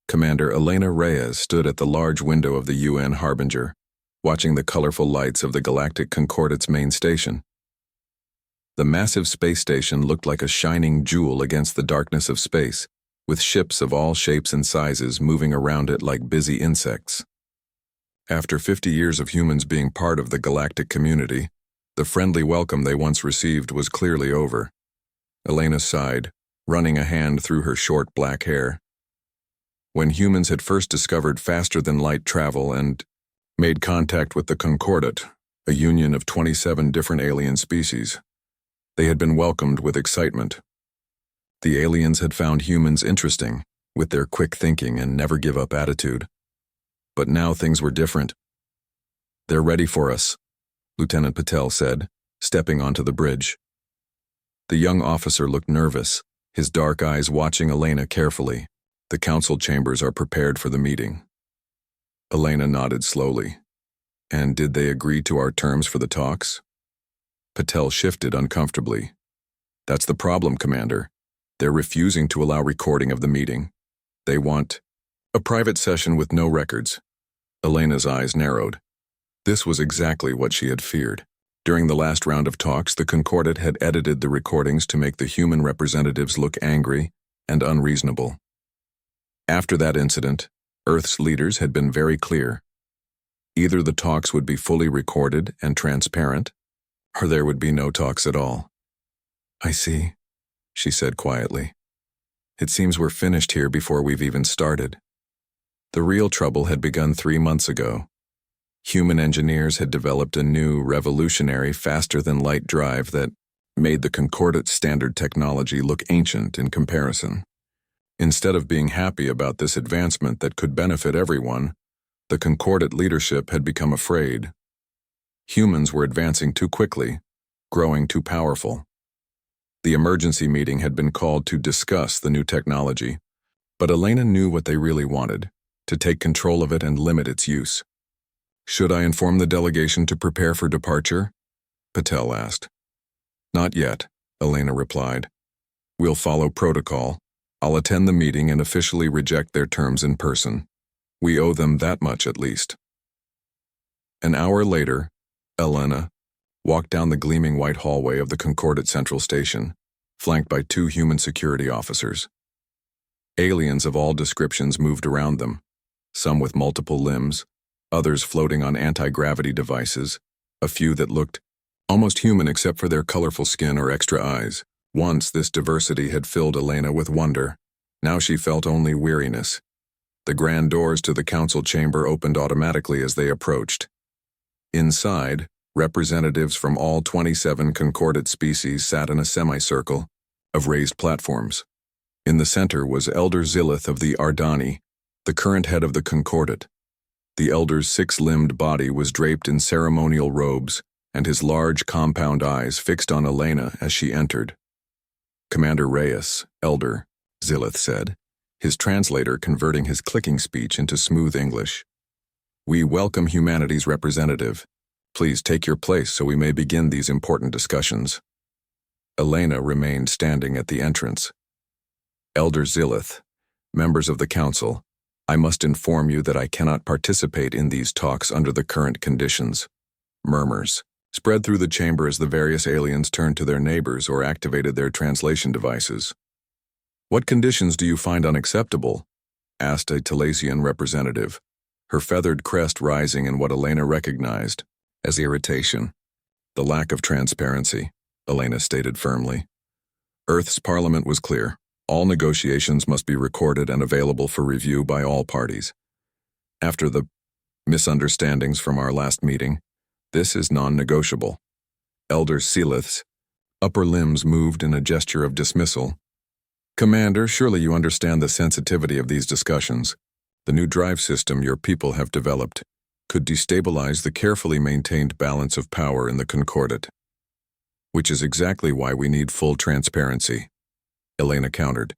Commander Elena Reyes stood at the large window of the UN Harbinger, watching the colorful lights of the Galactic Concordate's main station. The massive space station looked like a shining jewel against the darkness of space, with ships of all shapes and sizes moving around it like busy insects. After 50 years of humans being part of the galactic community, the friendly welcome they once received was clearly over. Elena sighed, running a hand through her short black hair. When humans had first discovered faster-than-light travel and made contact with the Concordate, a union of 27 different alien species, they had been welcomed with excitement. The aliens had found humans interesting, with their quick thinking and never-give-up attitude. But now things were different. "They're ready for us," Lieutenant Patel said, stepping onto the bridge. The young officer looked nervous, his dark eyes watching Elena carefully. "The council chambers are prepared for the meeting." Elena nodded slowly. "And did they agree to our terms for the talks?" Patel shifted uncomfortably. "That's the problem, Commander. They're refusing to allow recording of the meeting. They want a private session with no records." Elena's eyes narrowed. This was exactly what she had feared. During the last round of talks, the Concordate had edited the recordings to make the human representatives look angry and unreasonable. After that incident, Earth's leaders had been very clear. Either the talks would be fully recorded and transparent, or there would be no talks at all. "I see," she said quietly. "It seems we're finished here before we've even started." The real trouble had begun 3 months ago. Human engineers had developed a new, revolutionary, faster-than-light drive that made the Concordate's standard technology look ancient in comparison. Instead of being happy about this advancement that could benefit everyone, the Concordate leadership had become afraid. Humans were advancing too quickly, growing too powerful. The emergency meeting had been called to discuss the new technology, but Elena knew what they really wanted: to take control of it and limit its use. "Should I inform the delegation to prepare for departure?" Patel asked. "Not yet," Elena replied. "We'll follow protocol. I'll attend the meeting and officially reject their terms in person. We owe them that much at least." An hour later, Elena walked down the gleaming white hallway of the Concordate Central Station, flanked by 2 human security officers. Aliens of all descriptions moved around them, some with multiple limbs, others floating on anti-gravity devices, a few that looked almost human except for their colorful skin or extra eyes. Once this diversity had filled Elena with wonder. Now she felt only weariness. The grand doors to the council chamber opened automatically as they approached. Inside, representatives from all 27 Concordate species sat in a semicircle of raised platforms. In the center was Elder Zillith of the Ardani, the current head of the Concordate. The Elder's 6-limbed body was draped in ceremonial robes, and his large compound eyes fixed on Elena as she entered. "Commander Reyes, Elder," Zillith said, his translator converting his clicking speech into smooth English. "We welcome humanity's representative. Please take your place so we may begin these important discussions." Elena remained standing at the entrance. "Elder Zillith, members of the council, I must inform you that I cannot participate in these talks under the current conditions." Murmurs spread through the chamber as the various aliens turned to their neighbors or activated their translation devices. "What conditions do you find unacceptable?" asked a Talasian representative, her feathered crest rising in what Elena recognized as irritation. "The lack of transparency," Elena stated firmly. Earth's parliament was clear. All negotiations must be recorded and available for review by all parties. After the misunderstandings from our last meeting, this is non-negotiable. Elder Zillith's upper limbs moved in a gesture of dismissal. "Commander, surely you understand the sensitivity of these discussions. The new drive system your people have developed could destabilize the carefully maintained balance of power in the Concordate. Which is exactly why we need full transparency," Elena countered.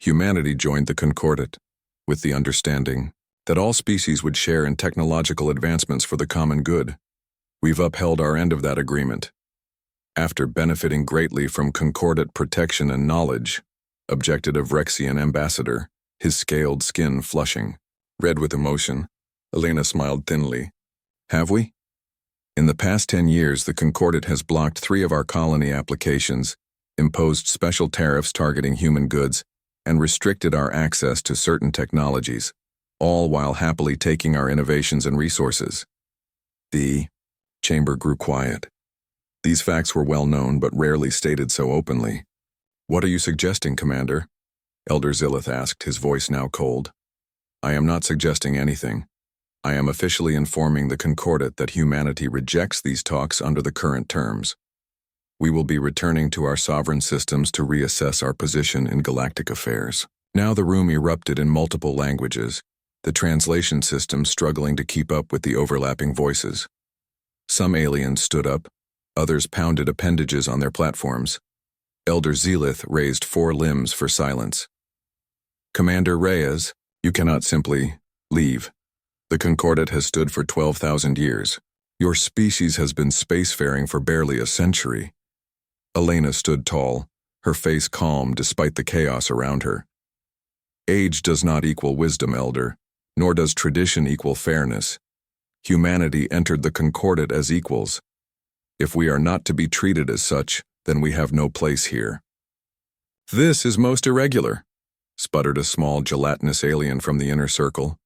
"Humanity joined the Concordate with the understanding that all species would share in technological advancements for the common good. We've upheld our end of that agreement. After benefiting greatly from Concordate protection and knowledge, objected a Vrexian ambassador, his scaled skin flushing. Red with emotion, Elena smiled thinly. Have we? In the past 10 years, the Concordat has blocked 3 of our colony applications, imposed special tariffs targeting human goods, and restricted our access to certain technologies, all while happily taking our innovations and resources. The chamber grew quiet. These facts were well known but rarely stated so openly. What are you suggesting, Commander? Elder Zillith asked, his voice now cold. I am not suggesting anything. I am officially informing the Concordat that humanity rejects these talks under the current terms. We will be returning to our sovereign systems to reassess our position in galactic affairs. Now the room erupted in multiple languages, the translation system struggling to keep up with the overlapping voices. Some aliens stood up, others pounded appendages on their platforms. Elder Zillith raised 4 limbs for silence. Commander Reyes, you cannot simply leave. The Concordat has stood for 12,000 years. Your species has been spacefaring for barely a century. Elena stood tall, her face calm despite the chaos around her. Age does not equal wisdom, Elder, nor does tradition equal fairness. Humanity entered the Concordat as equals. If we are not to be treated as such, then we have no place here. This is most irregular, sputtered a small gelatinous alien from the inner circle.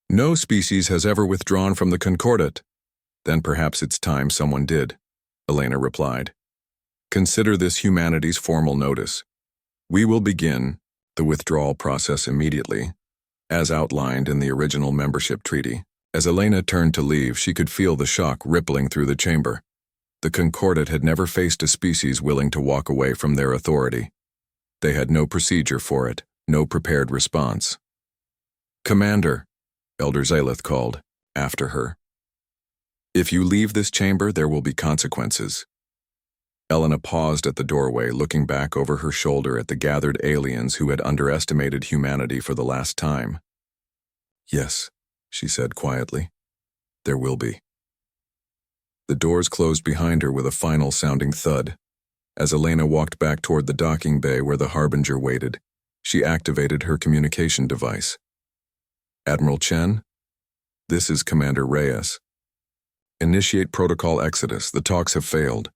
No species has ever withdrawn from the Concordat. Then perhaps it's time someone did, Elena replied. Consider this humanity's formal notice. We will begin the withdrawal process immediately, as outlined in the original membership treaty. As Elena turned to leave, she could feel the shock rippling through the chamber. The Concordat had never faced a species willing to walk away from their authority. They had no procedure for it, no prepared response. Commander, Elder Zillith called, after her. If you leave this chamber, there will be consequences. Elena paused at the doorway, looking back over her shoulder at the gathered aliens who had underestimated humanity for the last time. Yes, she said quietly. There will be. The doors closed behind her with a final sounding thud. As Elena walked back toward the docking bay where the Harbinger waited, she activated her communication device. Admiral Chen, this is Commander Reyes. Initiate protocol exodus. The talks have failed.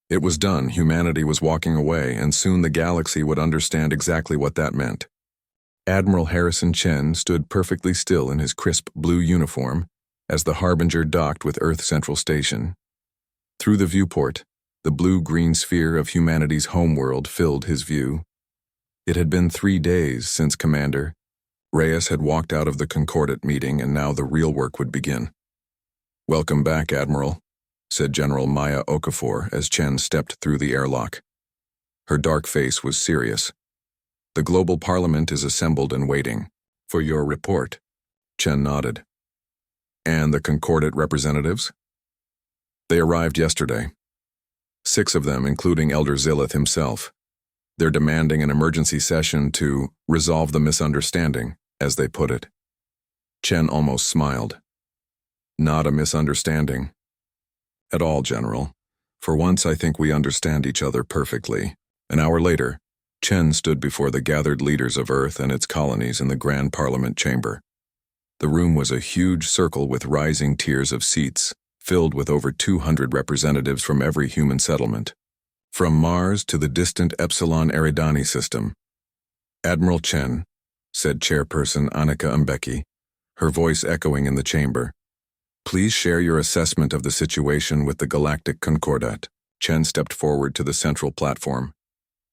It was done, humanity was walking away, and soon the galaxy would understand exactly what that meant. Admiral Harrison Chen stood perfectly still in his crisp blue uniform as the Harbinger docked with Earth Central Station. Through the viewport, the blue-green sphere of humanity's homeworld filled his view. It had been 3 days since Commander Reyes had walked out of the Concordat meeting, and now the real work would begin. Welcome back, Admiral, said General Maya Okafor as Chen stepped through the airlock. Her dark face was serious. The Global Parliament is assembled and waiting for your report. Chen nodded. And the Concordat representatives? They arrived yesterday. 6 of them, including Elder Zillith himself. They're demanding an emergency session to resolve the misunderstanding, as they put it. Chen almost smiled. Not a misunderstanding. At all, General. For once, I think we understand each other perfectly. An hour later, Chen stood before the gathered leaders of Earth and its colonies in the Grand Parliament chamber. The room was a huge circle with rising tiers of seats, filled with over 200 representatives from every human settlement, from Mars to the distant Epsilon Eridani system. Admiral Chen, said Chairperson Annika Mbeki, her voice echoing in the chamber, please share your assessment of the situation with the Galactic Concordat. Chen stepped forward to the central platform.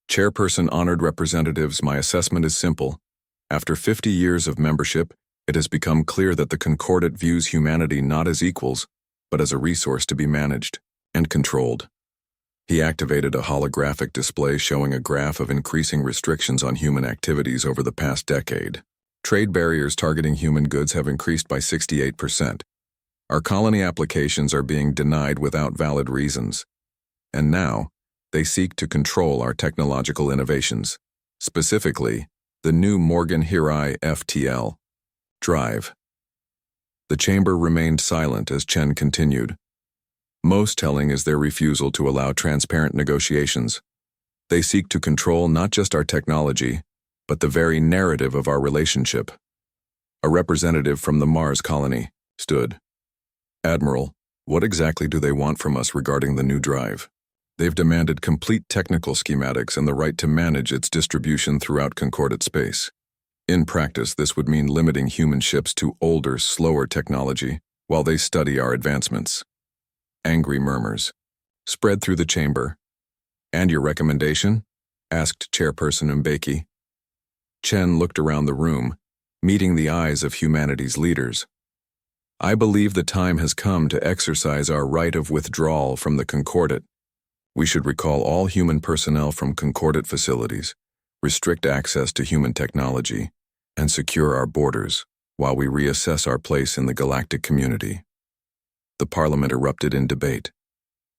Chairperson, honored representatives, my assessment is simple. After 50 years of membership, it has become clear that the Concordat views humanity not as equals, but as a resource to be managed and controlled. He activated a holographic display showing a graph of increasing restrictions on human activities over the past decade. Trade barriers targeting human goods have increased by 68%. Our colony applications are being denied without valid reasons. And now, they seek to control our technological innovations, specifically the new Morgan Hirai FTL drive. The chamber remained silent as Chen continued. Most telling is their refusal to allow transparent negotiations. They seek to control not just our technology, but the very narrative of our relationship. A representative from the Mars colony stood. "Admiral, what exactly do they want from us regarding the new drive?" "They've demanded complete technical schematics and the right to manage its distribution throughout concordate space. In practice, this would mean limiting human ships to older, slower technology while they study our advancements." Angry murmurs spread through the chamber. "And your recommendation?" asked Chairperson Mbeki. Chen looked around the room, meeting the eyes of humanity's leaders. "I believe the time has come to exercise our right of withdrawal from the Concordate. We should recall all human personnel from Concordate facilities, restrict access to human technology, and secure our borders while we reassess our place in the galactic community." The Parliament erupted in debate.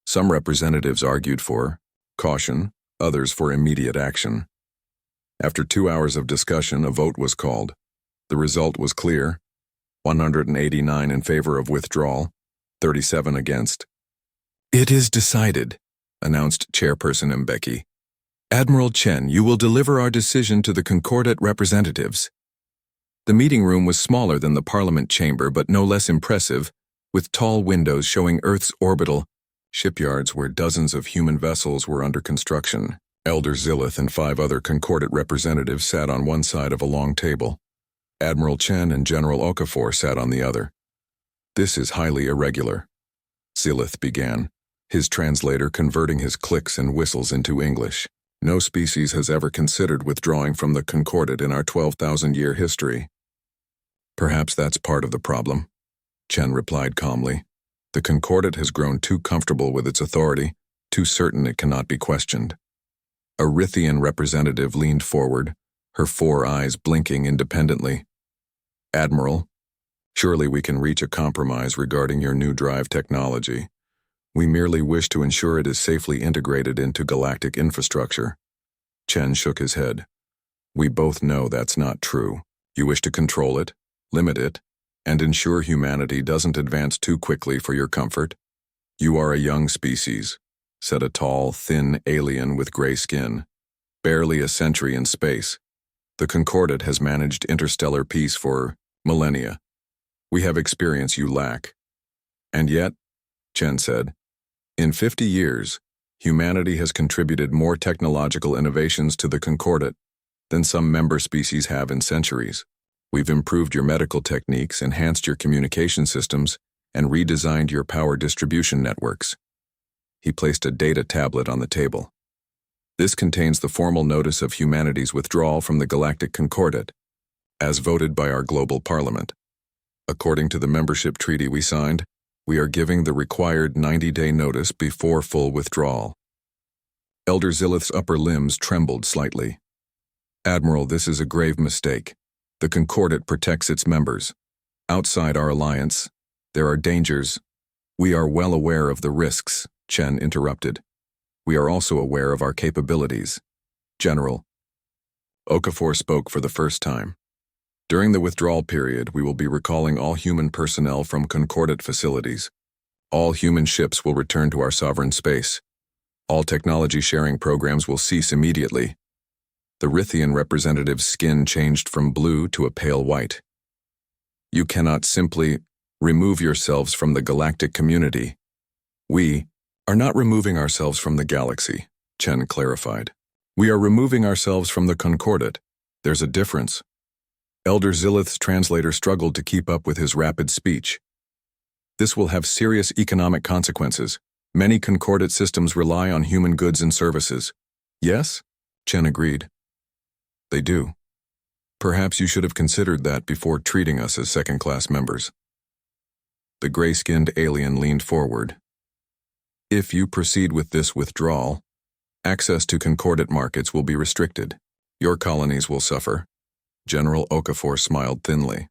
Some representatives argued for caution, others for immediate action. After 2 hours of discussion, a vote was called. The result was clear: 189 in favor of withdrawal, 37 against. "It is decided," announced Chairperson Mbeki. "Admiral Chen, you will deliver our decision to the Concordate representatives." The meeting room was smaller than the Parliament chamber, but no less impressive, with tall windows showing Earth's orbital shipyards where dozens of human vessels were under construction. Elder Zillith and 5 other Concordate representatives sat on one side of a long table. Admiral Chen and General Okafor sat on the other. "This is highly irregular," Zillith began, his translator converting his clicks and whistles into English. "No species has ever considered withdrawing from the Concordate in our 12,000-year history." "Perhaps that's part of the problem," Chen replied calmly. "The Concordate has grown too comfortable with its authority, too certain it cannot be questioned." A Rithian representative leaned forward, her 4 eyes blinking independently. "Admiral, surely we can reach a compromise regarding your new drive technology. We merely wish to ensure it is safely integrated into galactic infrastructure." Chen shook his head. "We both know that's not true. You wish to control it, limit it, and ensure humanity doesn't advance too quickly for your comfort." "You are a young species," said a tall, thin alien with gray skin. "Barely a century in space. The Concordate has managed interstellar peace for millennia. We have experience you lack." "And yet," Chen said, "in 50 years, humanity has contributed more technological innovations to the Concordate than some member species have in centuries. We've improved your medical techniques, enhanced your communication systems, and redesigned your power distribution networks." He placed a data tablet on the table. "This contains the formal notice of humanity's withdrawal from the Galactic Concordate, as voted by our global parliament. According to the membership treaty we signed, we are giving the required 90-day notice before full withdrawal." Elder Zillith's upper limbs trembled slightly. "Admiral, this is a grave mistake. The Concordate protects its members. Outside our alliance, there are dangers." "We are well aware of the risks," Chen interrupted. "We are also aware of our capabilities." "General." Okafor spoke for the first time. "During the withdrawal period, we will be recalling all human personnel from Concordate facilities. All human ships will return to our sovereign space. All technology sharing programs will cease immediately." The Rithian representative's skin changed from blue to a pale white. "You cannot simply remove yourselves from the galactic community." "We are not removing ourselves from the galaxy," Chen clarified. "We are removing ourselves from the Concordate. There's a difference." Elder Zillith's translator struggled to keep up with his rapid speech. "This will have serious economic consequences. Many Concordate systems rely on human goods and services." "Yes?" Chen agreed. "They do. Perhaps you should have considered that before treating us as second-class members." The gray-skinned alien leaned forward. "If you proceed with this withdrawal, access to Concordate markets will be restricted. Your colonies will suffer." General Okafor smiled thinly.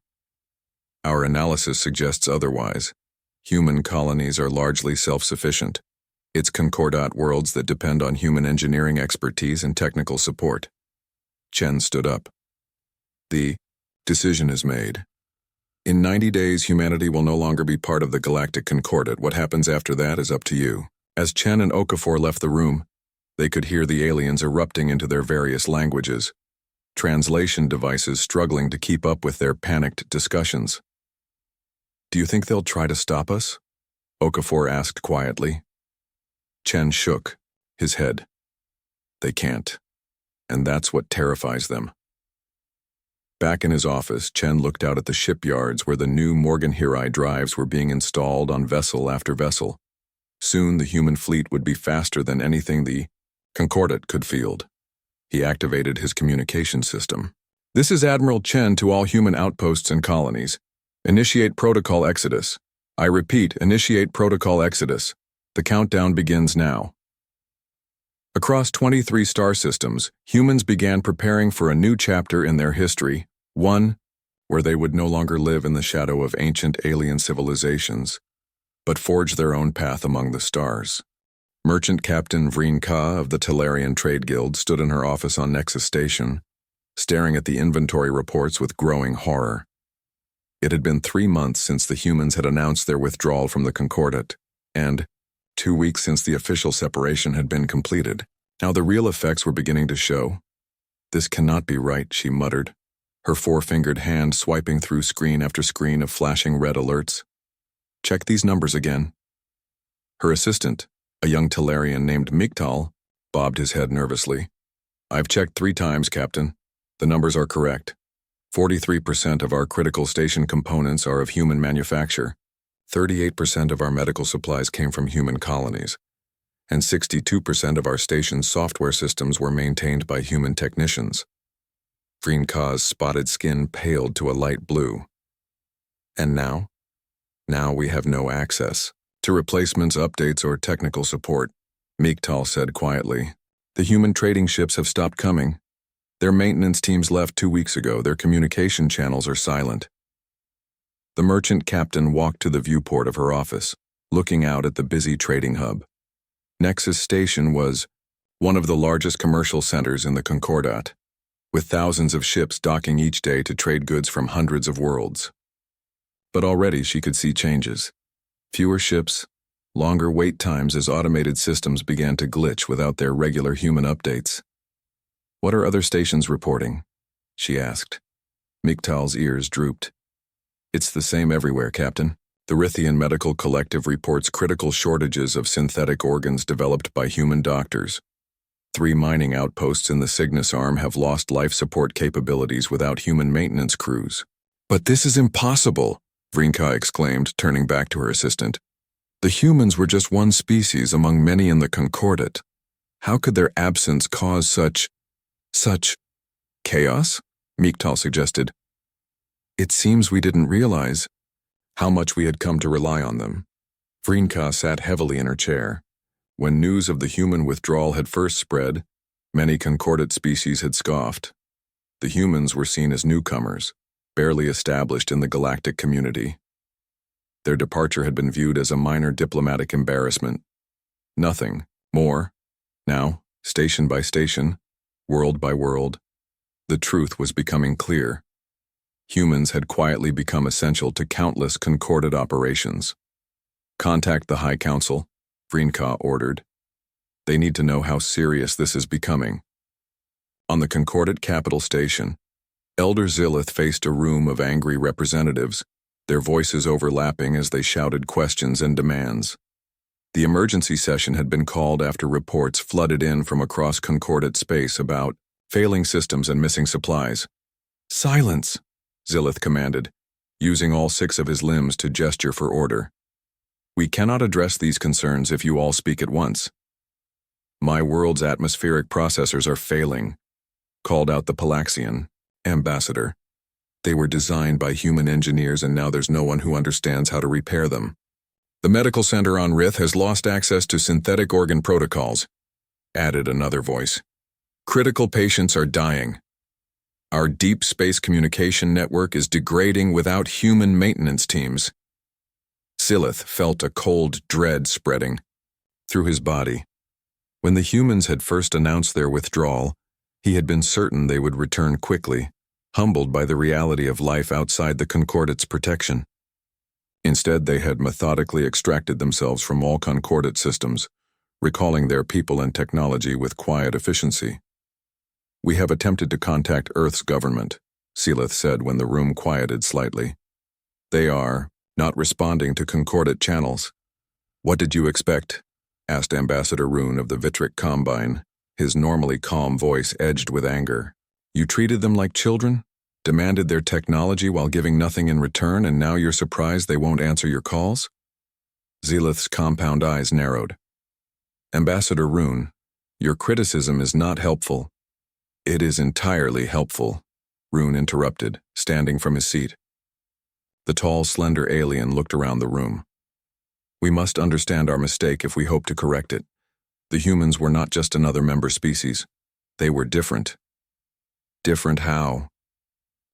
"Our analysis suggests otherwise. Human colonies are largely self-sufficient. It's Concordat worlds that depend on human engineering expertise and technical support." Chen stood up. "The decision is made. In 90 days, humanity will no longer be part of the Galactic Concordate. What happens after that is up to you." As Chen and Okafor left the room, they could hear the aliens erupting into their various languages. translation devices struggling to keep up with their panicked discussions. "Do you think they'll try to stop us?" Okafor asked quietly. Chen shook his head. "They can't, and that's what terrifies them." Back in his office, Chen looked out at the shipyards where the new Morgan-Hirai drives were being installed on vessel after vessel. Soon the human fleet would be faster than anything the Concordat could field. He activated his communication system. "This is Admiral Chen to all human outposts and colonies. Initiate protocol exodus. I repeat, initiate protocol exodus. The countdown begins now." Across 23 star systems, humans began preparing for a new chapter in their history, one where they would no longer live in the shadow of ancient alien civilizations, but forge their own path among the stars. Merchant Captain Vreen Ka of the Talarian Trade Guild stood in her office on Nexus Station, staring at the inventory reports with growing horror. It had been 3 months since the humans had announced their withdrawal from the Concordat, and 2 weeks since the official separation had been completed. Now the real effects were beginning to show. "This cannot be right," she muttered, her four-fingered hand swiping through screen after screen of flashing red alerts. "Check these numbers again." Her assistant, a young Talarian named Miktal, bobbed his head nervously. "I've checked 3 times, Captain. The numbers are correct. 43% of our critical station components are of human manufacture. 38% of our medical supplies came from human colonies, and 62% of our station's software systems were maintained by human technicians." Vreen Ka's spotted skin paled to a light blue. "And now? Now we have no access to replacements, updates, or technical support," Miktal said quietly. "The human trading ships have stopped coming. Their maintenance teams left 2 weeks ago. Their communication channels are silent." The merchant captain walked to the viewport of her office, looking out at the busy trading hub. Nexus Station was one of the largest commercial centers in the Concordat, with thousands of ships docking each day to trade goods from hundreds of worlds. But already she could see changes. Fewer ships, longer wait times as automated systems began to glitch without their regular human updates. "What are other stations reporting?" she asked. Miktal's ears drooped. "It's the same everywhere, Captain. The Rithian Medical Collective reports critical shortages of synthetic organs developed by human doctors. 3 mining outposts in the Cygnus Arm have lost life support capabilities without human maintenance crews." "But this is impossible," Vreen Ka exclaimed, turning back to her assistant. "The humans were just one species among many in the Concordat. How could their absence cause such chaos?" Miktal suggested. "It seems we didn't realize how much we had come to rely on them." Vreen Ka sat heavily in her chair. When news of the human withdrawal had first spread, many Concordat species had scoffed. The humans were seen as newcomers, barely established in the galactic community. Their departure had been viewed as a minor diplomatic embarrassment. Nothing more. Now, station by station, world by world, the truth was becoming clear. Humans had quietly become essential to countless Concordat operations. "Contact the High Council," Vreen Ka ordered. "They need to know how serious this is becoming." On the Concordat capital station, Elder Zillith faced a room of angry representatives, their voices overlapping as they shouted questions and demands. The emergency session had been called after reports flooded in from across Concordat space about failing systems and missing supplies. "Silence," Zillith commanded, using all 6 of his limbs to gesture for order. "We cannot address these concerns if you all speak at once." "My world's atmospheric processors are failing," called out the Palaxian ambassador. "They were designed by human engineers and now there's no one who understands how to repair them. The medical center on Rith has lost access to synthetic organ protocols," added another voice. "Critical patients are dying. Our deep space communication network is degrading without human maintenance teams." Zillith felt a cold dread spreading through his body. When the humans had first announced their withdrawal, he had been certain they would return quickly, humbled by the reality of life outside the Concordat's protection. Instead, they had methodically extracted themselves from all Concordat systems, recalling their people and technology with quiet efficiency. "We have attempted to contact Earth's government," Seelith said when the room quieted slightly. "They are not responding to concordant channels." "What did you expect?" asked Ambassador Rune of the Vitric Combine, his normally calm voice edged with anger. "You treated them like children? Demanded their technology while giving nothing in return, and now you're surprised they won't answer your calls?" Seelith's compound eyes narrowed. "Ambassador Rune, your criticism is not helpful." "It is entirely helpful," Rune interrupted, standing from his seat. The tall, slender alien looked around the room. "We must understand our mistake if we hope to correct it. The humans were not just another member species. They were different." "Different how?"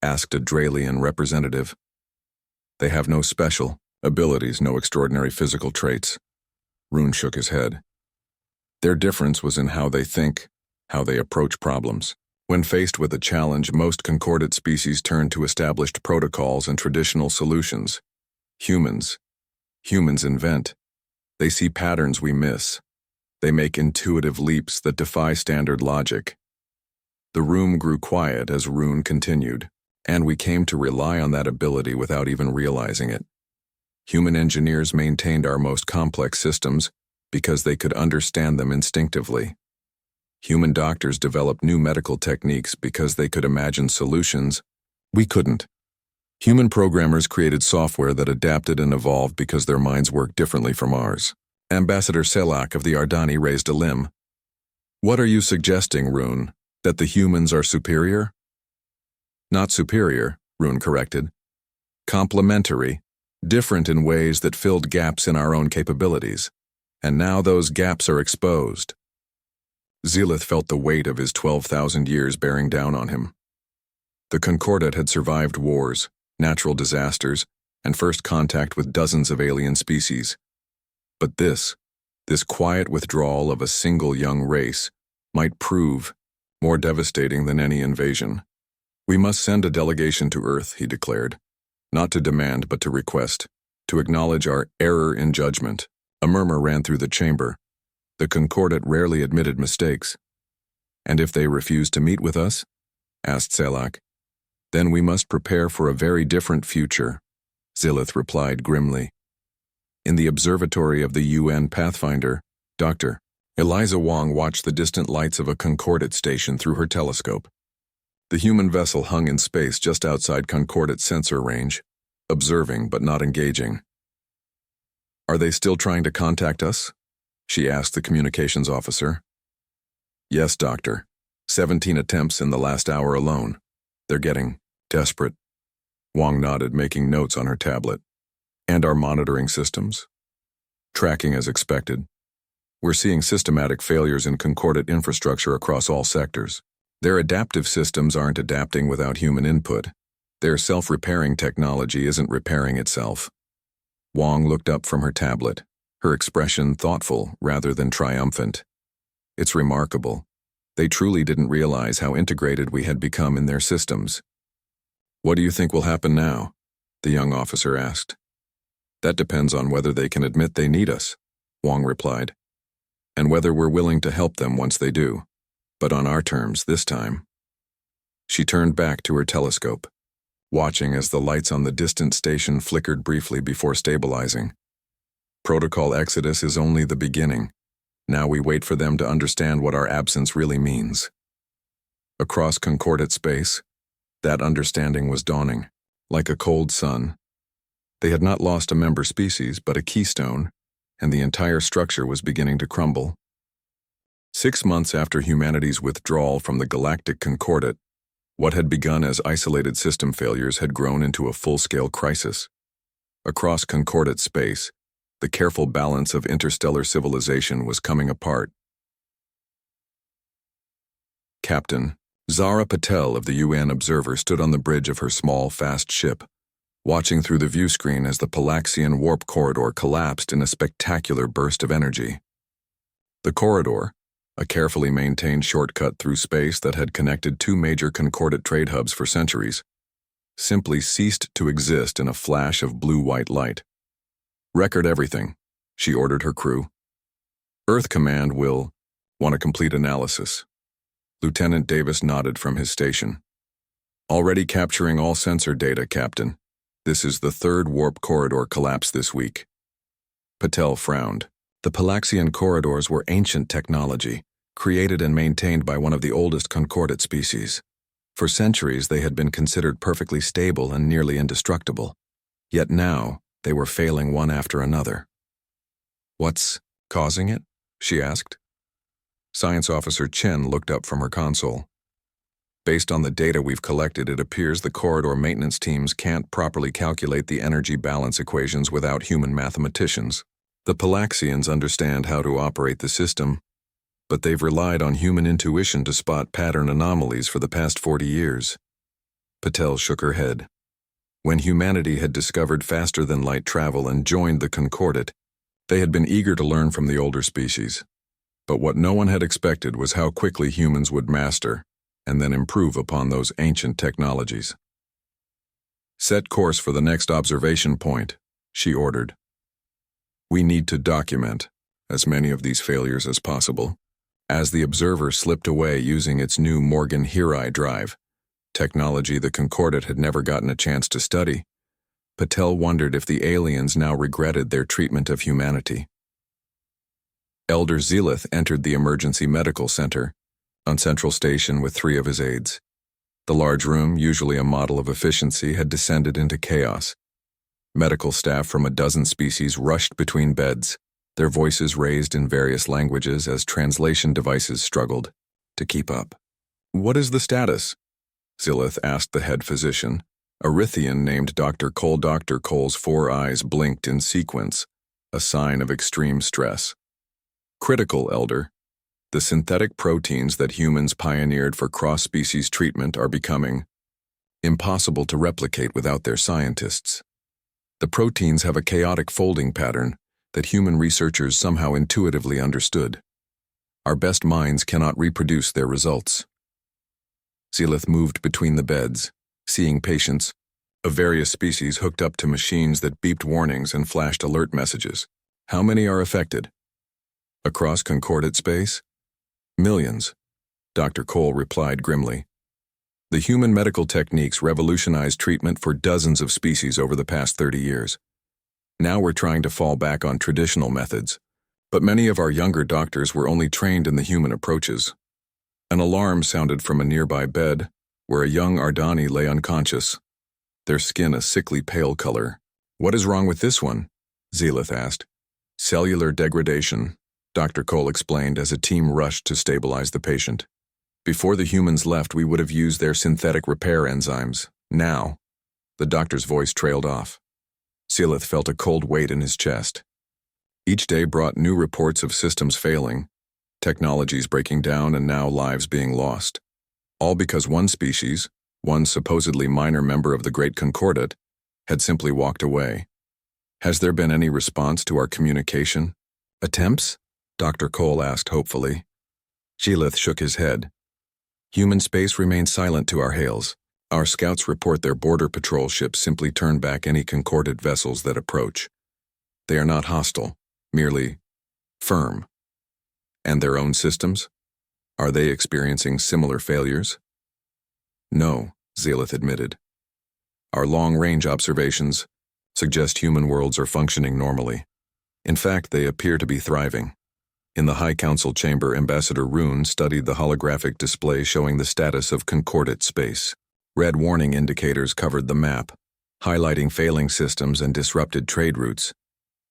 asked a Dralian representative. "They have no special abilities, no extraordinary physical traits." Rune shook his head. "Their difference was in how they think, how they approach problems. When faced with a challenge, most concordant species turn to established protocols and traditional solutions. Humans invent. They see patterns we miss. They make intuitive leaps that defy standard logic." The room grew quiet as Rune continued, "And we came to rely on that ability without even realizing it. Human engineers maintained our most complex systems because they could understand them instinctively. Human doctors developed new medical techniques because they could imagine solutions we couldn't. Human programmers created software that adapted and evolved because their minds worked differently from ours." Ambassador Selak of the Ardani raised a limb. "What are you suggesting, Rune? That the humans are superior?" "Not superior," Rune corrected. "Complementary, different in ways that filled gaps in our own capabilities. And now those gaps are exposed." Seelith felt the weight of his 12,000 years bearing down on him. The Concordat had survived wars, natural disasters, and first contact with dozens of alien species. But this quiet withdrawal of a single young race, might prove more devastating than any invasion. "We must send a delegation to Earth," he declared. "Not to demand, but to request, to acknowledge our error in judgment." A murmur ran through the chamber. The Concordat rarely admitted mistakes. "And if they refuse to meet with us?" asked Selak. "Then we must prepare for a very different future," Seelith replied grimly. In the observatory of the UN Pathfinder, Dr. Eliza Wong watched the distant lights of a Concordat station through her telescope. The human vessel hung in space just outside Concordat's sensor range, observing but not engaging. "Are they still trying to contact us?" she asked the communications officer. "Yes, Doctor. 17 attempts in the last hour alone. They're getting desperate." Wong nodded, making notes on her tablet. "And our monitoring systems?" "Tracking as expected. We're seeing systematic failures in Concordat infrastructure across all sectors. Their adaptive systems aren't adapting without human input. Their self-repairing technology isn't repairing itself." Wong looked up from her tablet, her expression thoughtful rather than triumphant. "It's remarkable. They truly didn't realize how integrated we had become in their systems." "What do you think will happen now?" the young officer asked. "That depends on whether they can admit they need us," Wong replied, "and whether we're willing to help them once they do, but on our terms this time." She turned back to her telescope, watching as the lights on the distant station flickered briefly before stabilizing. "Protocol Exodus is only the beginning. Now we wait for them to understand what our absence really means." Across Concordat space, that understanding was dawning, like a cold sun. They had not lost a member species, but a keystone, and the entire structure was beginning to crumble. 6 months after humanity's withdrawal from the Galactic Concordat, what had begun as isolated system failures had grown into a full-scale crisis. Across Concordat space, the careful balance of interstellar civilization was coming apart. Captain Zara Patel of the UN Observer stood on the bridge of her small, fast ship, watching through the view screen as the Palaxian warp corridor collapsed in a spectacular burst of energy. The corridor, a carefully maintained shortcut through space that had connected 2 major Concordat trade hubs for centuries, simply ceased to exist in a flash of blue-white light. "Record everything," she ordered her crew. "Earth Command will want a complete analysis." Lieutenant Davis nodded from his station. Already capturing all sensor data, Captain. This is the third warp corridor collapse this week. Patel frowned. The Palaxian corridors were ancient technology, created and maintained by one of the oldest concordate species. For centuries, they had been considered perfectly stable and nearly indestructible. Yet now, they were failing one after another. What's causing it? She asked. Science Officer Chen looked up from her console. Based on the data we've collected, it appears the corridor maintenance teams can't properly calculate the energy balance equations without human mathematicians. The Palaxians understand how to operate the system, but they've relied on human intuition to spot pattern anomalies for the past 40 years. Patel shook her head. When humanity had discovered faster-than-light travel and joined the Concordate, they had been eager to learn from the older species. But what no one had expected was how quickly humans would master and then improve upon those ancient technologies. Set course for the next observation point, she ordered. We need to document as many of these failures as possible. As the observer slipped away using its new Morgan Hirai drive, technology the Concordate had never gotten a chance to study, Patel wondered if the aliens now regretted their treatment of humanity. Elder Zelith entered the emergency medical center on Central Station with 3 of his aides. The large room, usually a model of efficiency, had descended into chaos. Medical staff from a dozen species rushed between beds, their voices raised in various languages as translation devices struggled to keep up. What is the status? Zelith asked the head physician, a Rithian named Dr. Cole. Dr. Cole's 4 eyes blinked in sequence, a sign of extreme stress. Critical, Elder. The synthetic proteins that humans pioneered for cross-species treatment are becoming impossible to replicate without their scientists. The proteins have a chaotic folding pattern that human researchers somehow intuitively understood. Our best minds cannot reproduce their results. Zelith moved between the beds, seeing patients of various species hooked up to machines that beeped warnings and flashed alert messages. How many are affected? Across Concordate space? Millions, Dr. Cole replied grimly. The human medical techniques revolutionized treatment for dozens of species over the past 30 years. Now we're trying to fall back on traditional methods, but many of our younger doctors were only trained in the human approaches. An alarm sounded from a nearby bed, where a young Ardani lay unconscious, their skin a sickly pale color. What is wrong with this one? Zelith asked. Cellular degradation, Dr. Cole explained as a team rushed to stabilize the patient. Before the humans left, we would have used their synthetic repair enzymes. Now, the doctor's voice trailed off. Zelith felt a cold weight in his chest. Each day brought new reports of systems failing, technologies breaking down, and now lives being lost. All because one species, one supposedly minor member of the Great Concordate, had simply walked away. Has there been any response to our communication attempts? Dr. Cole asked hopefully. Zelith shook his head. Human space remains silent to our hails. Our scouts report their border patrol ships simply turn back any Concordate vessels that approach. They are not hostile, merely firm. And their own systems? Are they experiencing similar failures? No, Zelith admitted. Our long-range observations suggest human worlds are functioning normally. In fact, they appear to be thriving. In the High Council chamber, Ambassador Rune studied the holographic display showing the status of Concordate space. Red warning indicators covered the map, highlighting failing systems and disrupted trade routes.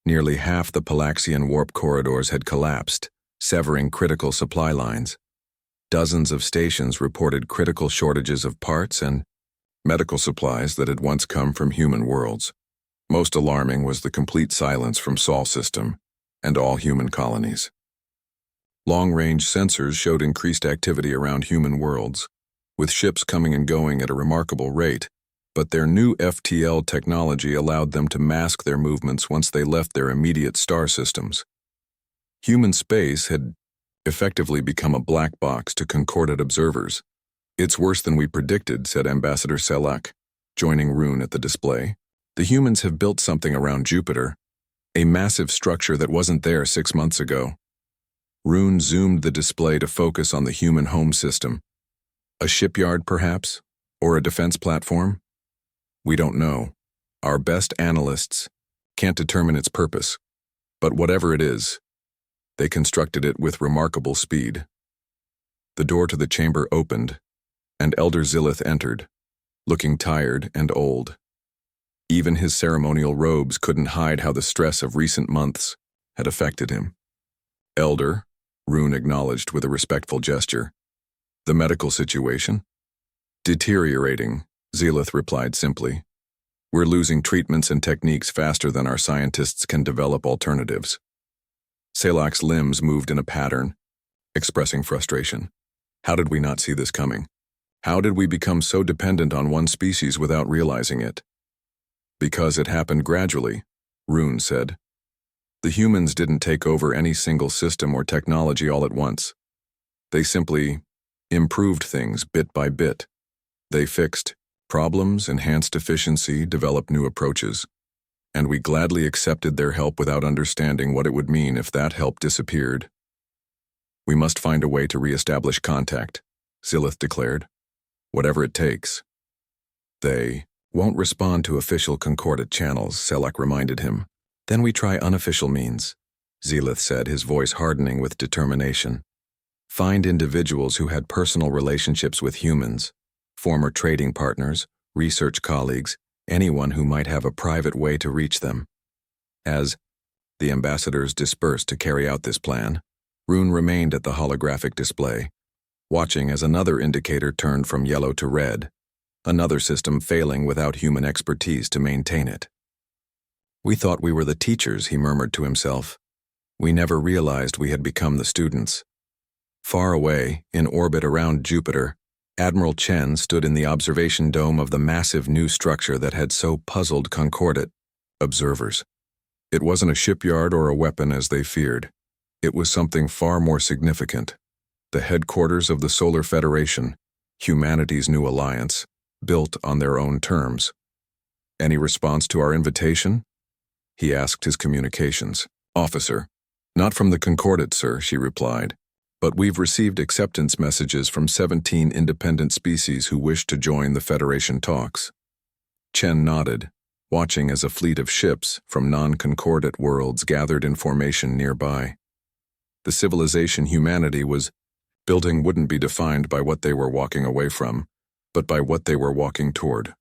Nearly half the Palaxian warp corridors had collapsed, severing critical supply lines. Dozens of stations reported critical shortages of parts and medical supplies that had once come from human worlds. Most alarming was the complete silence from Sol system and all human colonies. Long-range sensors showed increased activity around human worlds, with ships coming and going at a remarkable rate, but their new FTL technology allowed them to mask their movements once they left their immediate star systems. Human space had effectively become a black box to Concordate observers. It's worse than we predicted, said Ambassador Selak, joining Rune at the display. The humans have built something around Jupiter, a massive structure that wasn't there 6 months ago. Rune zoomed the display to focus on the human home system. A shipyard, perhaps? Or a defense platform? We don't know. Our best analysts can't determine its purpose. But whatever it is, they constructed it with remarkable speed. The door to the chamber opened, and Elder Zillith entered, looking tired and old. Even his ceremonial robes couldn't hide how the stress of recent months had affected him. Elder, Rune acknowledged with a respectful gesture. The medical situation? Deteriorating, Zillith replied simply. We're losing treatments and techniques faster than our scientists can develop alternatives. Salak's limbs moved in a pattern, expressing frustration. How did we not see this coming? How did we become so dependent on one species without realizing it? Because it happened gradually, Rune said. The humans didn't take over any single system or technology all at once. They simply improved things bit by bit. They fixed problems, enhanced efficiency, developed new approaches. And we gladly accepted their help without understanding what it would mean if that help disappeared. We must find a way to re-establish contact, Zillith declared. Whatever it takes. They won't respond to official concordant channels, Selak reminded him. Then we try unofficial means, Zillith said, his voice hardening with determination. Find individuals who had personal relationships with humans, former trading partners, research colleagues, anyone who might have a private way to reach them. As the ambassadors dispersed to carry out this plan, Rune remained at the holographic display, watching as another indicator turned from yellow to red, another system failing without human expertise to maintain it. We thought we were the teachers, he murmured to himself. We never realized we had become the students. Far away, in orbit around Jupiter, Admiral Chen stood in the observation dome of the massive new structure that had so puzzled concordate observers. It wasn't a shipyard or a weapon as they feared. It was something far more significant. The headquarters of the Solar Federation, humanity's new alliance, built on their own terms. Any response to our invitation? He asked his communications officer. Not from the Concordate, sir, she replied. But we've received acceptance messages from 17 independent species who wish to join the Federation talks. Chen nodded, watching as a fleet of ships from non-concordate worlds gathered in formation nearby. The civilization humanity was building wouldn't be defined by what they were walking away from, but by what they were walking toward.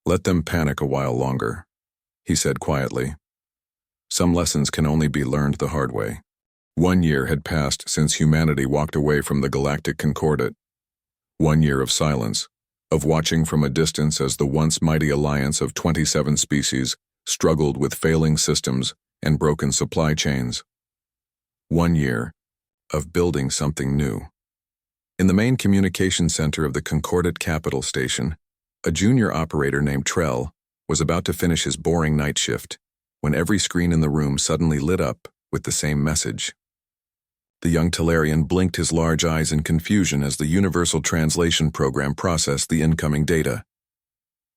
Let them panic a while longer, he said quietly. Some lessons can only be learned the hard way. 1 year had passed since humanity walked away from the Galactic Concordate. 1 year of silence, of watching from a distance as the once mighty alliance of 27 species struggled with failing systems and broken supply chains. 1 year of building something new. In the main communication center of the Concordate Capital Station, a junior operator named Trell was about to finish his boring night shift when every screen in the room suddenly lit up with the same message. The young Talarian blinked his large eyes in confusion as the Universal Translation Program processed the incoming data.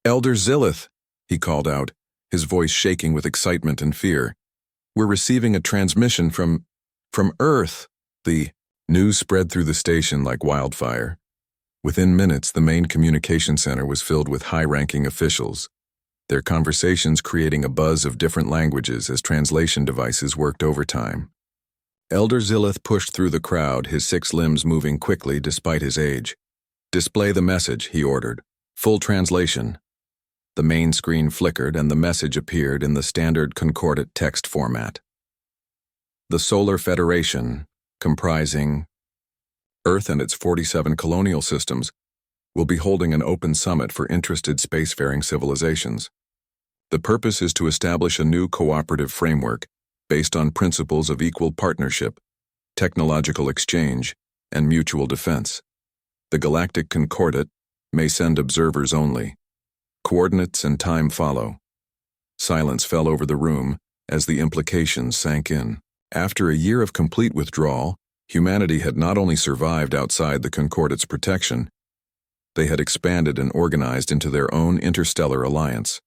Elder Zillith, he called out, his voice shaking with excitement and fear. We're receiving a transmission from Earth. The news spread through the station like wildfire. Within minutes, the main communication center was filled with high-ranking officials, their conversations creating a buzz of different languages as translation devices worked overtime. Elder Zillith pushed through the crowd, his 6 limbs moving quickly despite his age. Display the message, he ordered. Full translation. The main screen flickered and the message appeared in the standard concordate text format. The Solar Federation, comprising Earth and its 47 colonial systems, will be holding an open summit for interested spacefaring civilizations. The purpose is to establish a new cooperative framework based on principles of equal partnership, technological exchange, and mutual defense. The Galactic Concordate may send observers only. Coordinates and time follow. Silence fell over the room as the implications sank in. After a year of complete withdrawal, humanity had not only survived outside the Concordate's protection, they had expanded and organized into their own interstellar alliance.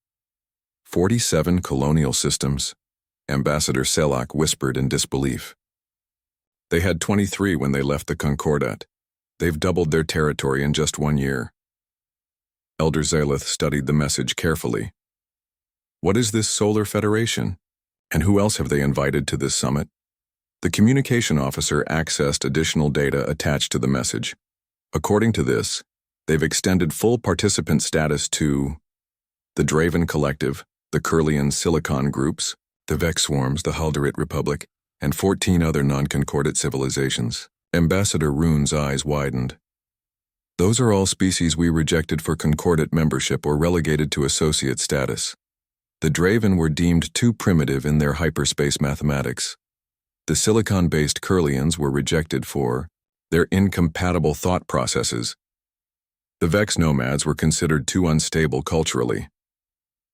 47 colonial systems, Ambassador Selak whispered in disbelief. They had 23 when they left the Concordat. They've doubled their territory in just 1 year. Elder Zalith studied the message carefully. What is this Solar Federation? And who else have they invited to this summit? The communication officer accessed additional data attached to the message. According to this, they've extended full participant status to the Draven Collective, the Curlian Silicon Groups, the Vex Swarms, the Halderit Republic, and 14 other non-concordate civilizations. Ambassador Rune's eyes widened. Those are all species we rejected for concordate membership or relegated to associate status. The Draven were deemed too primitive in their hyperspace mathematics. The silicon-based Curlians were rejected for their incompatible thought processes. The Vex nomads were considered too unstable culturally.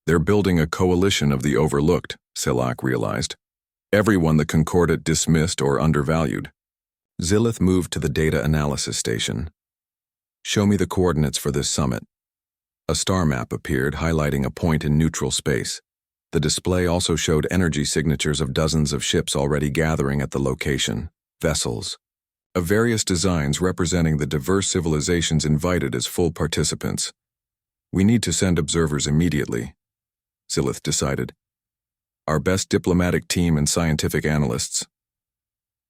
They're building a coalition of the overlooked, Selak realized. Everyone the Concordate dismissed or undervalued. Zilith moved to the data analysis station. Show me the coordinates for this summit. A star map appeared, highlighting a point in neutral space. The display also showed energy signatures of dozens of ships already gathering at the location, vessels, of various designs representing the diverse civilizations invited as full participants. We need to send observers immediately, Zilith decided. Our best diplomatic team and scientific analysts.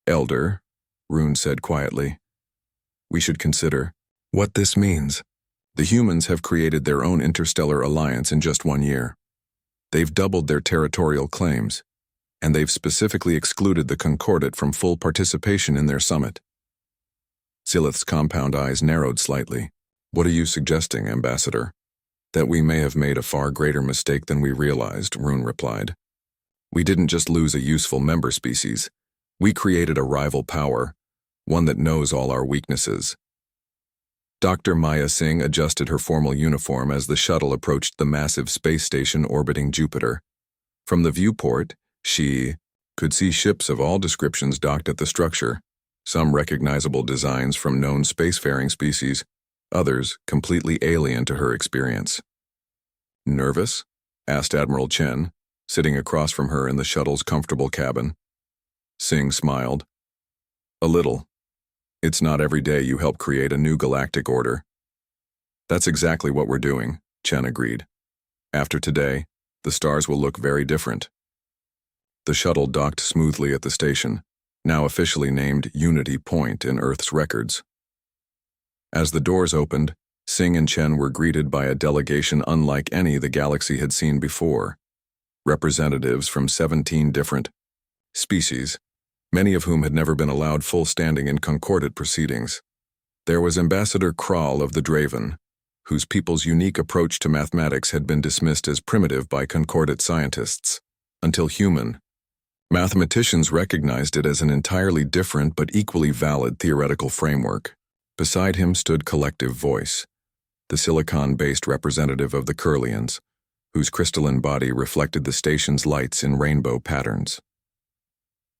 Elder, Rune said quietly, we should consider what this means. The humans have created their own interstellar alliance in just 1 year. They've doubled their territorial claims, and they've specifically excluded the Concordate from full participation in their summit. Zilith's compound eyes narrowed slightly. What are you suggesting, Ambassador? That we may have made a far greater mistake than we realized, Rune replied. We didn't just lose a useful member species. We created a rival power, one that knows all our weaknesses. Dr. Maya Singh adjusted her formal uniform as the shuttle approached the massive space station orbiting Jupiter. From the viewport, she could see ships of all descriptions docked at the structure, some recognizable designs from known spacefaring species, others completely alien to her experience. Nervous? Asked Admiral Chen, sitting across from her in the shuttle's comfortable cabin. Singh smiled. A little. It's not every day you help create a new galactic order. That's exactly what we're doing, Chen agreed. After today, the stars will look very different. The shuttle docked smoothly at the station, now officially named Unity Point in Earth's records. As the doors opened, Singh and Chen were greeted by a delegation unlike any the galaxy had seen before. Representatives from 17 different species, many of whom had never been allowed full standing in concordate proceedings. There was Ambassador Kral of the Draven, whose people's unique approach to mathematics had been dismissed as primitive by concordate scientists, until human. Mathematicians recognized it as an entirely different but equally valid theoretical framework. Beside him stood Collective Voice, the silicon-based representative of the Curlians, whose crystalline body reflected the station's lights in rainbow patterns.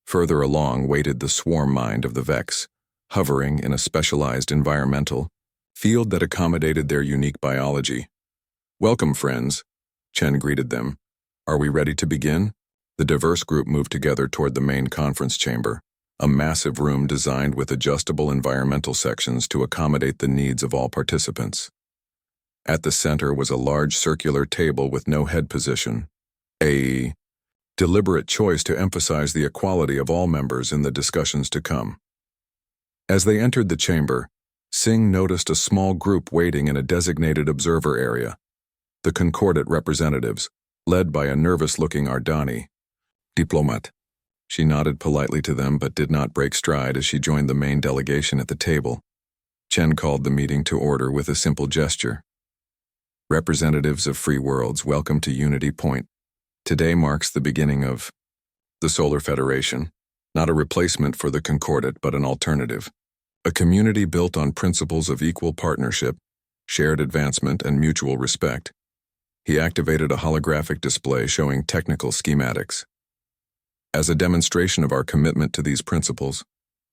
Further along waited the swarm mind of the Vex, hovering in a specialized environmental field that accommodated their unique biology. Welcome, friends, Chen greeted them. Are we ready to begin? The diverse group moved together toward the main conference chamber, a massive room designed with adjustable environmental sections to accommodate the needs of all participants. At the center was a large circular table with no head position, a deliberate choice to emphasize the equality of all members in the discussions to come. As they entered the chamber, Singh noticed a small group waiting in a designated observer area. The concordate representatives, led by a nervous-looking Ardani. Diplomat. She nodded politely to them but did not break stride as she joined the main delegation at the table. Chen called the meeting to order with a simple gesture. Representatives of free worlds, welcome to Unity Point. Today marks the beginning of the Solar Federation, not a replacement for the Concordate but an alternative. A community built on principles of equal partnership, shared advancement, and mutual respect. He activated a holographic display showing technical schematics. As a demonstration of our commitment to these principles,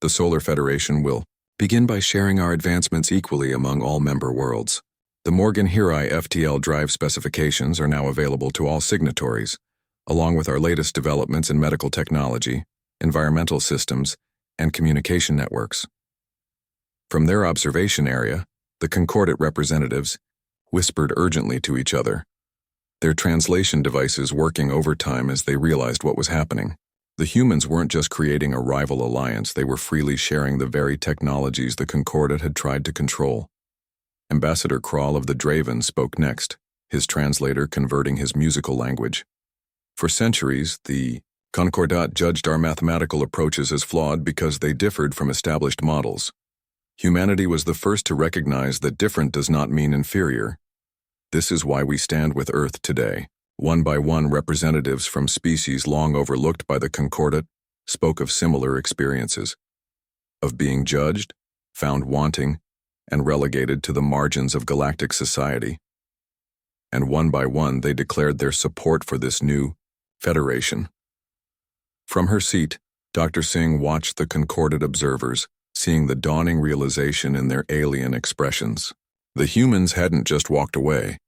the Solar Federation will begin by sharing our advancements equally among all member worlds. The Morgan Hirai FTL drive specifications are now available to all signatories, along with our latest developments in medical technology, environmental systems, and communication networks. From their observation area, the Concordate representatives whispered urgently to each other, their translation devices working overtime as they realized what was happening. The humans weren't just creating a rival alliance, they were freely sharing the very technologies the Concordate had tried to control. Ambassador Krall of the Draven spoke next, his translator converting his musical language. For centuries, the Concordat judged our mathematical approaches as flawed because they differed from established models. Humanity was the first to recognize that different does not mean inferior. This is why we stand with Earth today. One by one, representatives from species long overlooked by the Concordate spoke of similar experiences, of being judged, found wanting, and relegated to the margins of galactic society. And one by one, they declared their support for this new federation. From her seat, Dr. Singh watched the Concordate observers, seeing the dawning realization in their alien expressions. The humans hadn't just walked away.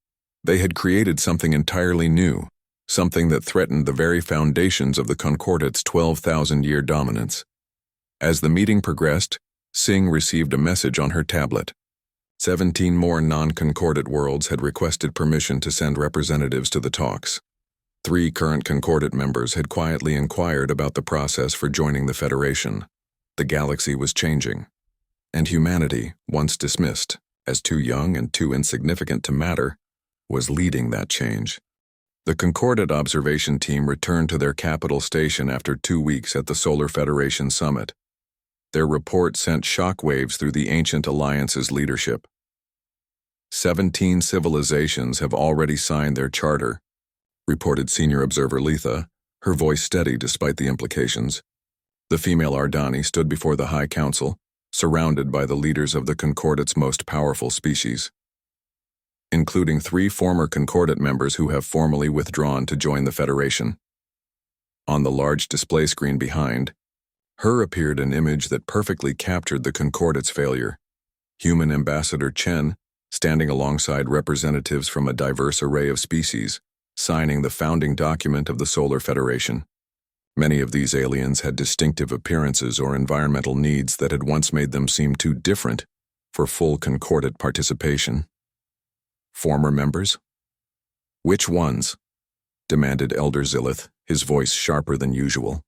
They had created something entirely new, something that threatened the very foundations of the Concordate's 12,000-year dominance. As the meeting progressed, Singh received a message on her tablet. 17 more non-Concordate worlds had requested permission to send representatives to the talks. 3 current Concordate members had quietly inquired about the process for joining the Federation. The galaxy was changing, and humanity, once dismissed as too young and too insignificant to matter, was leading that change. The Concordate observation team returned to their capital station after 2 weeks at the Solar Federation Summit. Their report sent shockwaves through the Ancient Alliance's leadership. 17 civilizations have already signed their charter, reported Senior Observer Letha, her voice steady despite the implications. The female Ardani stood before the High Council, surrounded by the leaders of the Concordate's most powerful species, including 3 former Concordate members who have formally withdrawn to join the Federation. On the large display screen behind her appeared an image that perfectly captured the Concordate's failure. Human Ambassador Chen, standing alongside representatives from a diverse array of species, signing the founding document of the Solar Federation. Many of these aliens had distinctive appearances or environmental needs that had once made them seem too different for full Concordate participation. Former members? Which ones? Demanded Elder Zillith, his voice sharper than usual.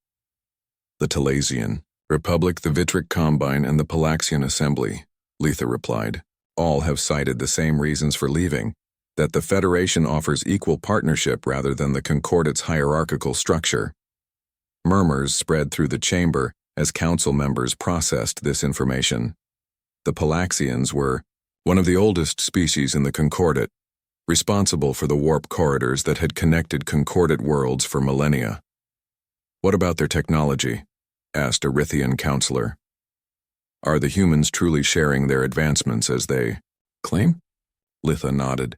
The Talasian Republic, the Vitric Combine, and the Palaxian Assembly, Letha replied. All have cited the same reasons for leaving, that the Federation offers equal partnership rather than the Concordate's hierarchical structure. Murmurs spread through the chamber as council members processed this information. The Palaxians were one of the oldest species in the Concordate, responsible for the warp corridors that had connected Concordate worlds for millennia. What about their technology? Asked a Rithian counselor. Are the humans truly sharing their advancements as they claim? Letha nodded.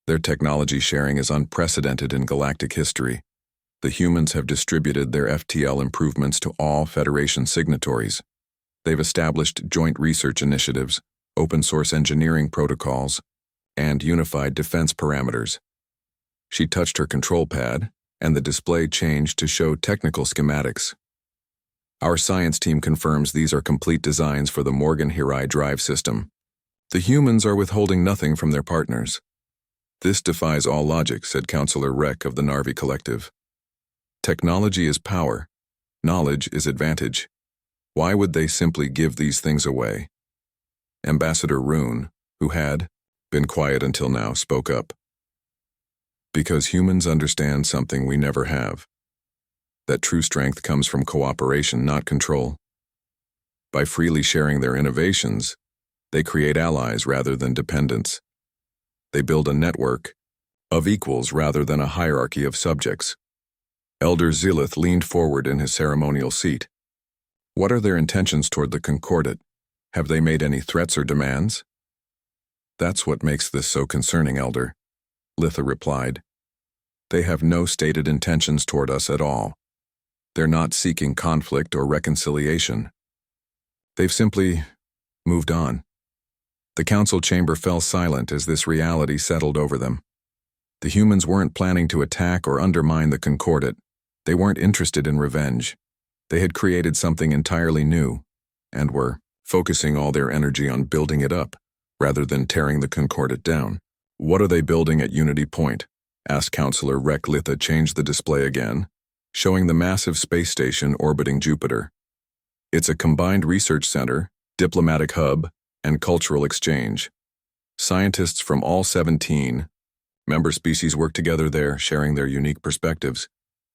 Their technology sharing is unprecedented in galactic history. The humans have distributed their FTL improvements to all Federation signatories. They've established joint research initiatives, open-source engineering protocols, and unified defense parameters. She touched her control pad, and the display changed to show technical schematics. Our science team confirms these are complete designs for the Morgan-Hirai drive system. The humans are withholding nothing from their partners. This defies all logic, said Counselor Rek of the Narvi Collective. Technology is power. Knowledge is advantage. Why would they simply give these things away? Ambassador Rune, who had been quiet until now, spoke up. Because humans understand something we never have. That true strength comes from cooperation, not control. By freely sharing their innovations, they create allies rather than dependents. They build a network of equals rather than a hierarchy of subjects. Elder Zillith leaned forward in his ceremonial seat. What are their intentions toward the Concordate? Have they made any threats or demands? That's what makes this so concerning, Elder, Letha replied. They have no stated intentions toward us at all. They're not seeking conflict or reconciliation. They've simply moved on. The council chamber fell silent as this reality settled over them. The humans weren't planning to attack or undermine the Concordate. They weren't interested in revenge. They had created something entirely new, and were focusing all their energy on building it up, rather than tearing the Concordat down. "What are they building at Unity Point?" asked Counselor Rek. Litha changed the display again, showing the massive space station orbiting Jupiter. "It's a combined research center, diplomatic hub, and cultural exchange. Scientists from all 17 member species work together there, sharing their unique perspectives.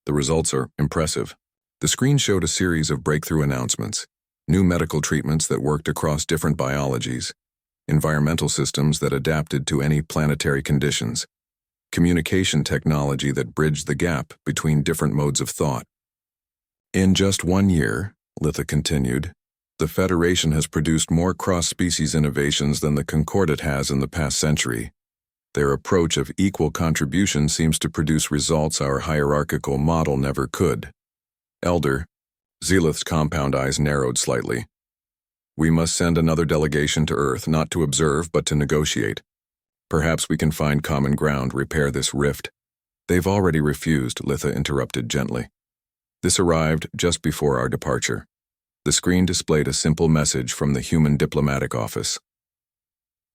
The results are impressive." The screen showed a series of breakthrough announcements: new medical treatments that worked across different biologies, environmental systems that adapted to any planetary conditions, communication technology that bridged the gap between different modes of thought. "In just 1 year," Litha continued, "the Federation has produced more cross-species innovations than the Concordat has in the past century. Their approach of equal contribution seems to produce results our hierarchical model never could." Elder Zelith's compound eyes narrowed slightly. "We must send another delegation to Earth, not to observe, but to negotiate. Perhaps we can find common ground, repair this rift." "They've already refused," Litha interrupted gently. "This arrived just before our departure." The screen displayed a simple message from the Human Diplomatic Office.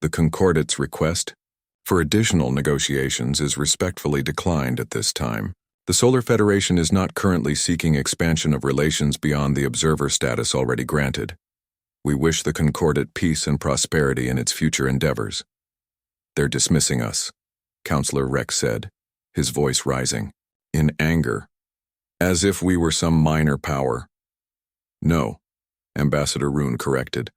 "The Concordat's request for additional negotiations is respectfully declined at this time. The Solar Federation is not currently seeking expansion of relations beyond the observer status already granted. We wish the Concordat peace and prosperity in its future endeavors." "They're dismissing us," Counselor Rek said, his voice rising, in anger, "as if we were some minor power." "No," Ambassador Rune corrected.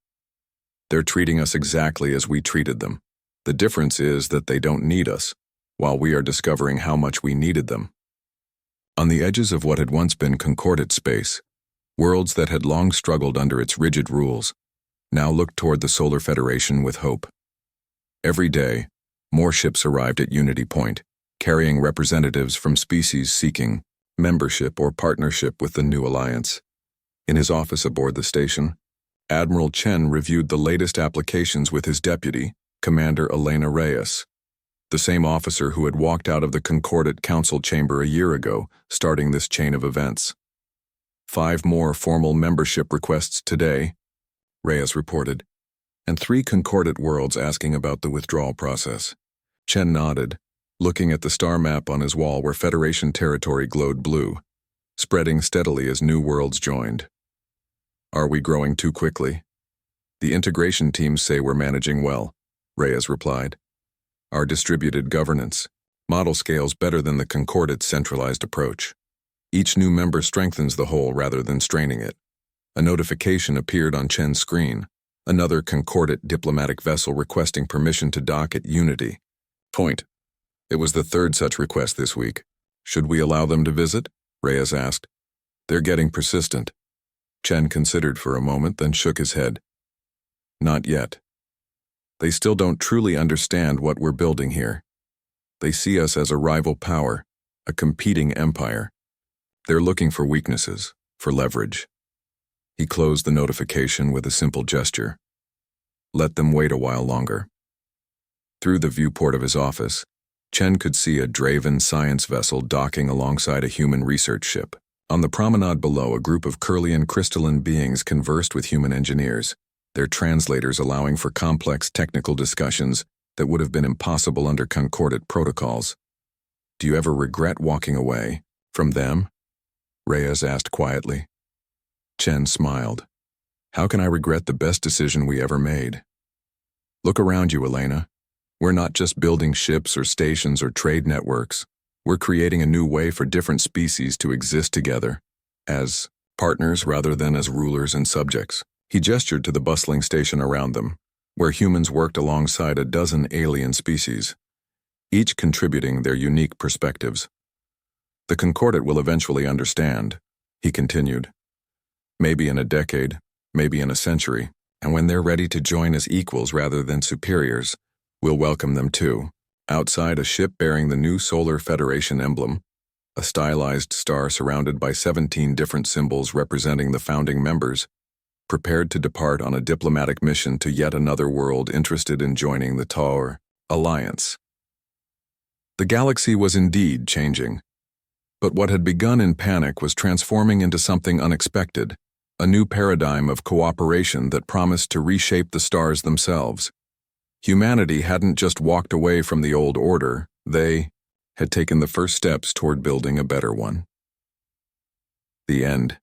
"They're treating us exactly as we treated them. The difference is that they don't need us, while we are discovering how much we needed them." On the edges of what had once been Concordat space, worlds that had long struggled under its rigid rules now looked toward the Solar Federation with hope. Every day, more ships arrived at Unity Point, carrying representatives from species seeking membership or partnership with the new alliance. In his office aboard the station, Admiral Chen reviewed the latest applications with his deputy, Commander Elena Reyes, the same officer who had walked out of the Concordat Council chamber a year ago, starting this chain of events. 5 more formal membership requests today, Reyes reported, and 3 Concordat worlds asking about the withdrawal process. Chen nodded, looking at the star map on his wall where Federation territory glowed blue, spreading steadily as new worlds joined. "Are we growing too quickly?" "The integration teams say we're managing well," Reyes replied. "Our distributed governance model scales better than the Concordat's centralized approach. Each new member strengthens the whole rather than straining it." A notification appeared on Chen's screen, another Concordat diplomatic vessel requesting permission to dock at Unity Point. It was the 3rd such request this week. "Should we allow them to visit?" Reyes asked. "They're getting persistent." Chen considered for a moment, then shook his head. "Not yet. They still don't truly understand what we're building here. They see us as a rival power, a competing empire. They're looking for weaknesses, for leverage." He closed the notification with a simple gesture. "Let them wait a while longer." Through the viewport of his office, Chen could see a Draven science vessel docking alongside a human research ship. On the promenade below, a group of Curlian crystalline beings conversed with human engineers, their translators allowing for complex technical discussions that would have been impossible under Concordat protocols. "Do you ever regret walking away from them?" Reyes asked quietly. Chen smiled. "How can I regret the best decision we ever made? Look around you, Elena. We're not just building ships or stations or trade networks. We're creating a new way for different species to exist together, as partners rather than as rulers and subjects." He gestured to the bustling station around them, where humans worked alongside a dozen alien species, each contributing their unique perspectives. "The Concordat will eventually understand," he continued. "Maybe in a decade, maybe in a century, and when they're ready to join as equals rather than superiors, we'll welcome them too." Outside, a ship bearing the new Solar Federation emblem, a stylized star surrounded by 17 different symbols representing the founding members, prepared to depart on a diplomatic mission to yet another world interested in joining the Taur Alliance. The galaxy was indeed changing. But what had begun in panic was transforming into something unexpected, a new paradigm of cooperation that promised to reshape the stars themselves. Humanity hadn't just walked away from the old order, they had taken the first steps toward building a better one. The end.